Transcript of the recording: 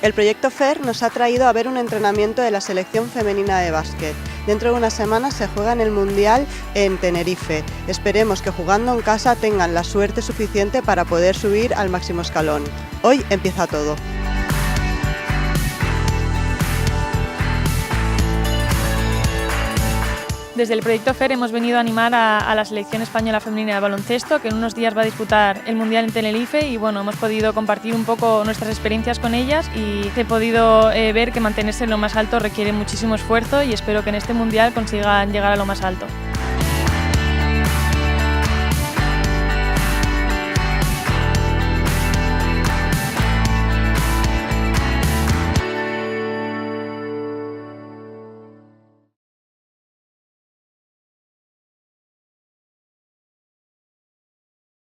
El proyecto FER nos ha traído a ver un entrenamiento de la selección femenina de básquet. Dentro de unas semanas se juega en el Mundial en Tenerife. Esperemos que jugando en casa tengan la suerte suficiente para poder subir al máximo escalón. Hoy empieza todo. Desde el proyecto FER hemos venido a animar a la selección española femenina de baloncesto, que en unos días va a disputar el Mundial en Tenerife, y bueno, hemos podido compartir un poco nuestras experiencias con ellas y he podido ver que mantenerse en lo más alto requiere muchísimo esfuerzo y espero que en este Mundial consigan llegar a lo más alto.